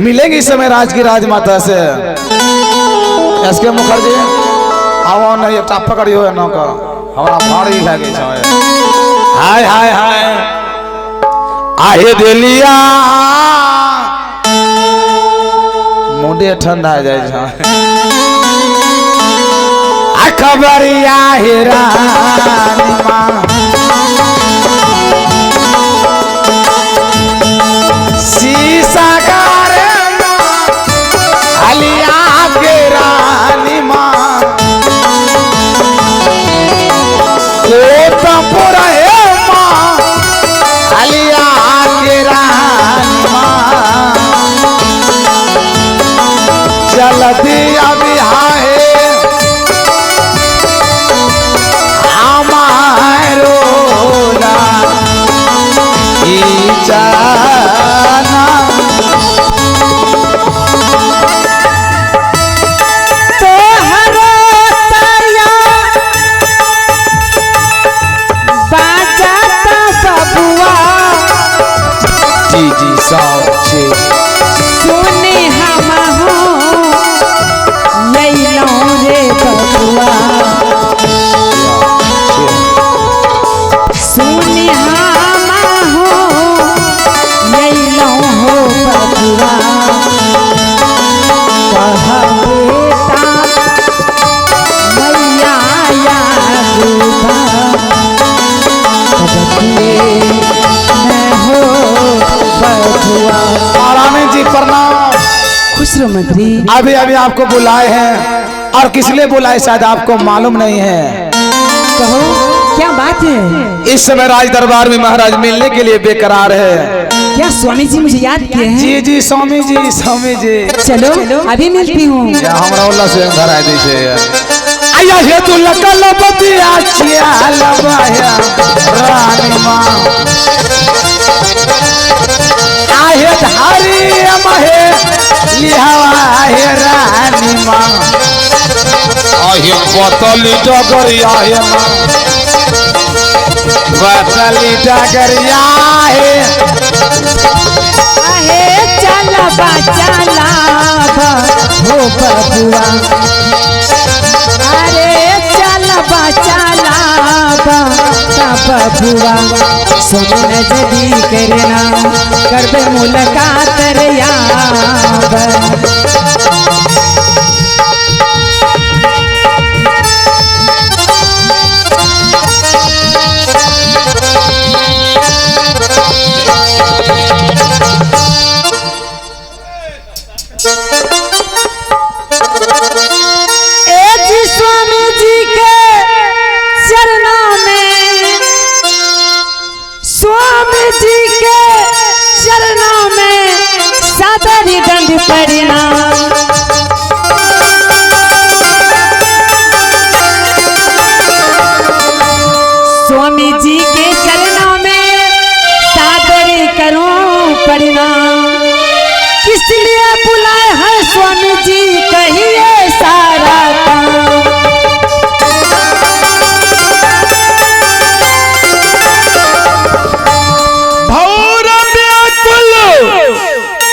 मिलेंगे इस समय राज की राजमाता से। एस के मुखर्जी आओ नहीं टाप पकड़ियो है ना का हमारा भाड़ी लगे छे। हाय हाय हाय आहे दिलिया मुंडे ठंडा जाए छे। आ खबरिया हेरा शीशा गारे अलिया के रानी माँ पूरा है माँ अलिया के रानी माँ जल्दी अभी है हमारो जाना जी साक्षी सुने हम हो लैलो रे बबुआ सुने हम हो लैलो हो बबुआ कहा बेटा मैया या रूबा महारानी जी प्रणाम। खुश रहो मंत्री। अभी अभी आपको बुलाए हैं और किस लिए बुलाए शायद आपको मालूम नहीं है। कहो क्या बात है? इस समय राज दरबार में महाराज मिलने के लिए बेकरार है। क्या स्वामी जी मुझे याद किए हैं? जी जी स्वामी जी स्वामी जी। चलो अभी मिलती हूँ। हमरा उल्ला से घर आ दी छे आया हे तू लकल बतिया छिया लबाया रानी माँ आहे धारी महे लिहावा हे रानी माँ आहे बोतली डगरिया हे माँ बोतली डगरिया हे आहे चला चला हो बबुआ अरे चला चला बबुआ सुन जदी करना करबे मुलाकात रे याब स्वामी जी के चरणों में स्वामी जी के चरणों में सादरी दंड प्रणाम स्वामी जी के चरणों में सादरी करूं प्रणाम किस लिए बुलाए हैं स्वामी जी कहिए सारा काम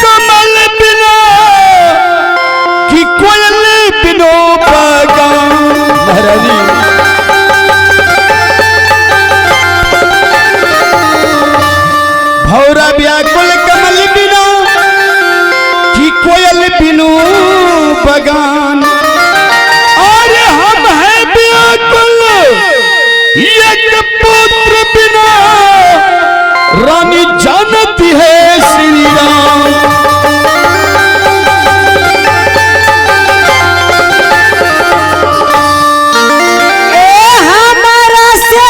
कमल बिना कि कोयल बिनो बगान महारानी भौरा व्याकुल कमल बिना कि कोयल बिनो बगान और हम हैं व्याकुल एक पुत्र बिना रानी जानती है श्री राम हमारा से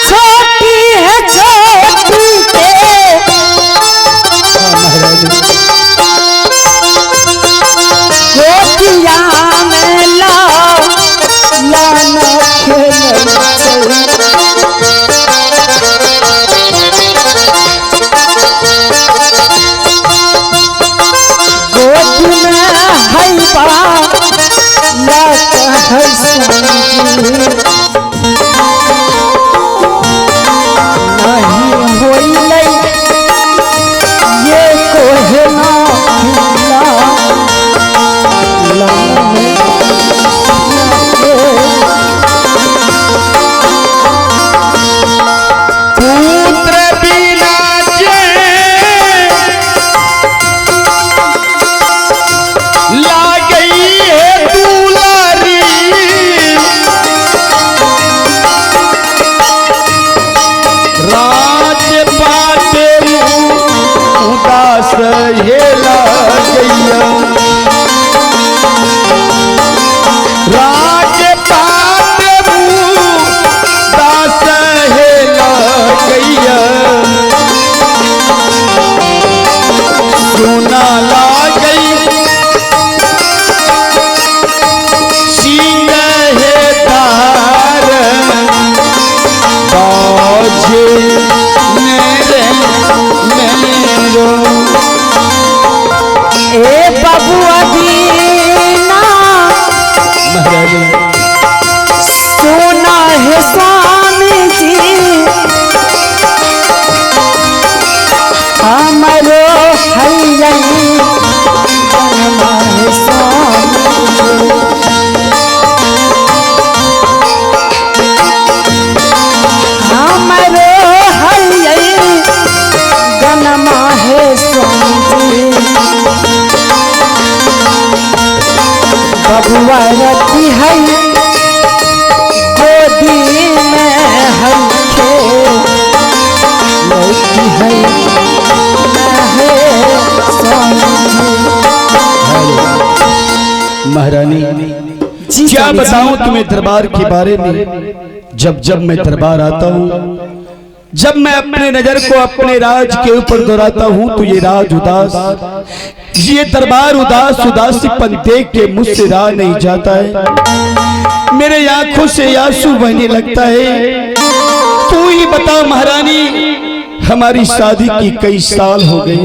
छोटी है छोटी के गोतिया में लाना खेलना बबुआ रखी है गोदी में हल्के लड़की है महारानी जी क्या स्वामी जी। बताऊं तुम्हें दरबार के बारे में। जब जब मैं दरबार आता हूँ, जब मैं अपने नजर को अपने राज के ऊपर दोहराता हूँ तो ये राज उदास, ये दरबार उदास उदासीपन देख के मुझसे रहा नहीं जाता है। मेरे आंखों से आंसू बहने लगता है। तू ही बता महारानी, हमारी शादी की कई साल हो गए,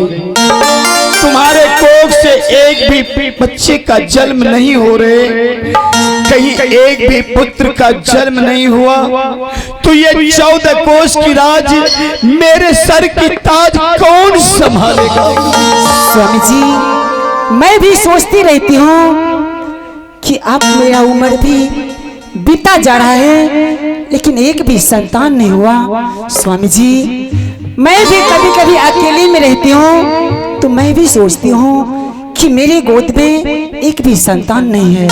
तुम्हारे कोख से एक भी बच्चे का जन्म नहीं हो रहे, कहीं एक भी पुत्र का जन्म नहीं हुआ, तो ये 14 कोस की राज मेरे सर की ताज कौन संभालेगा? स्वामी जी, मैं भी सोचती रहती हूँ कि अब मेरा उम्र भी बीता जा रहा है, लेकिन एक भी संतान नहीं हुआ। स्वामी जी, मैं भी कभी कभी अकेली में रहती हूँ तो मैं भी सोचती हूँ कि मेरे गोद में एक भी संतान नहीं है।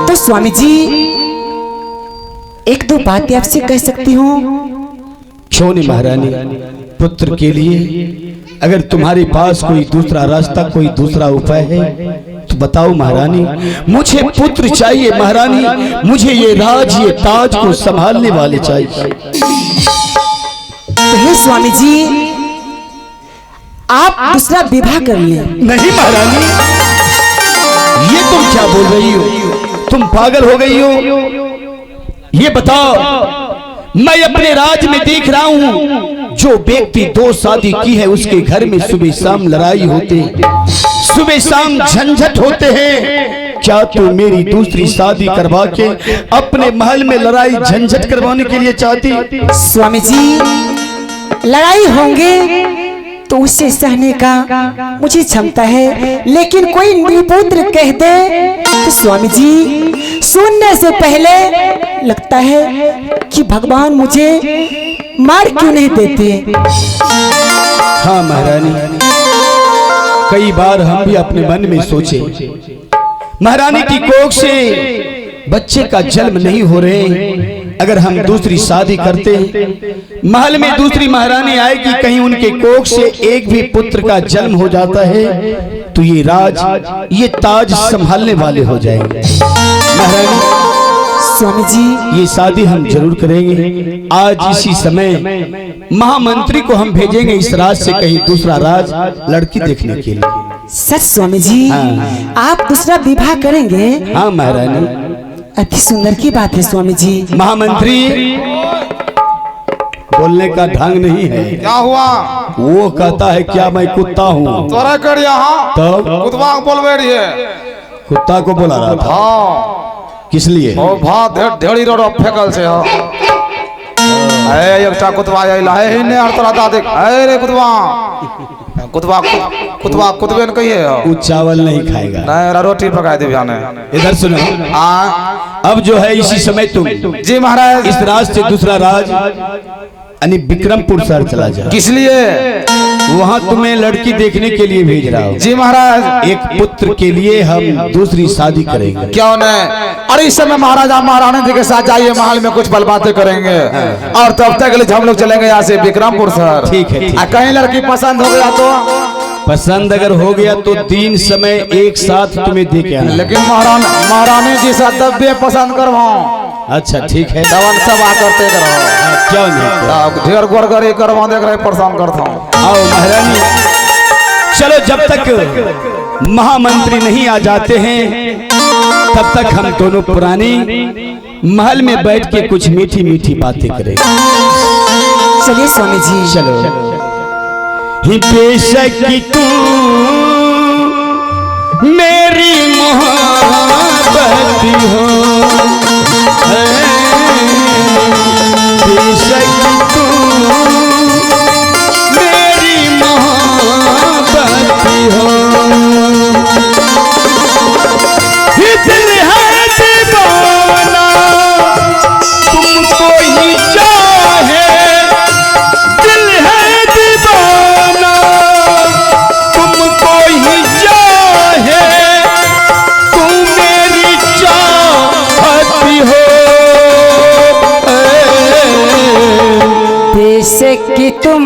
तो स्वामी जी, एक दो बातें आपसे कह सकती हूँ? क्यों नहीं महारानी, पुत्र के लिए अगर तुम्हारे पास कोई दूसरा रास्ता, कोई दूसरा उपाय है तो बताओ महारानी। मुझे पुत्र चाहिए महारानी, मुझे ये राज, ये ताज को संभालने वाले चाहिए। तो हे स्वामी जी, आप दूसरा विवाह कर लें। नहीं महारानी, ये तुम क्या बोल रही हो? तुम पागल हो गई हो? ये बताओ, मैं अपने राज में देख रहा हूं, जो व्यक्ति 2 शादी की है उसके घर में सुबह शाम लड़ाई होते, सुबह शाम झंझट होते हैं। क्या तू मेरी दूसरी शादी करवा के अपने महल में लड़ाई झंझट करवाने के लिए चाहती? स्वामी जी, लड़ाई होंगे तो उसे सहने का मुझे क्षमता है, लेकिन कोई निपुत्र कह दे तो स्वामी जी, सुनने से पहले लगता है कि भगवान मुझे मार क्यों नहीं देते। हाँ महारानी, कई बार हम भी अपने मन में सोचे, महारानी की कोख से बच्चे का जन्म नहीं हो रहे, अगर हम दूसरी शादी करते, महल में दूसरी महारानी आएगी, कहीं उनके कोख से एक भी पुत्र का जन्म हो जाता है तो ये राज, ये ताज संभालने वाले हो जाएंगे। महारानी, स्वामी जी, ये शादी हम जरूर करेंगे। आज इसी समय महामंत्री को हम भेजेंगे इस राज से कहीं दूसरा राज लड़की देखने के लिए। सच स्वामी जी? हाँ। आप दूसरा विवाह करेंगे? हाँ महारानी, अति सुंदर की बात है स्वामी जी। महामंत्री, बोलने का ढंग नहीं है। क्या हुआ? वो कहता है क्या मैं कुत्ता हूँ? तोरा कर यहाँ तो कुतवा बोलबे रही है। कुत्ता को बुला रहा था, हाँ, किस लिए? ओ भात ढेड़ी रोड फेकल से हो। ए एकटा कुतवा आइला है ने और तोरा दादे, ए रे कुतवा कुतवा कुतवा कुतबे न कहिए हो। वो चावल नहीं खाएगा। नहीं, रोटी पका दे जाने। इधर सुनो, अब जो है इसी समय तुम जी महाराज, इस राज से दूसरा राज यानी विक्रमपुर शहर चला जा। किस लिए? वहाँ तुम्हें लड़की देखने के लिए भेज रहा हूँ। जी महाराज, एक पुत्र के लिए हम दूसरी शादी करेंगे। क्यों नहीं? और इस समय महाराजा महारानी जी के साथ जाइए, महल में कुछ पल बातें करेंगे और तब तक के लिए हम लोग चलेंगे यहाँ से विक्रमपुर शहर। ठीक है, ठीक है। कहीं लड़की पसंद हो गया तो? पसंद अगर हो गया तो 3 समय एक साथ तुम्हें दे के आना। लेकिन महारानी जी से दब्बे पसंद करवाओ। अच्छा ठीक है, दवन सभा करते करो। क्यों नहीं? ढेर गोरगरी करवा देख रहे परेशान करता हूँ। आओ महारानी, चलो जब तक महामंत्री नहीं आ जाते हैं तब तक हम दोनों पुरानी महल में बैठ के कुछ मीठी मीठी बातें करेंगे। चलिए स्वामी जी। चलो। ही बेशक कि तू मेरी मोहब्बत हो, बेशक कि तू मेरी मोहब्बत हो, ही दिल है दीवाना तुमको ही चाहे, दिल है दीवाना तुमको ही चाहे, तुम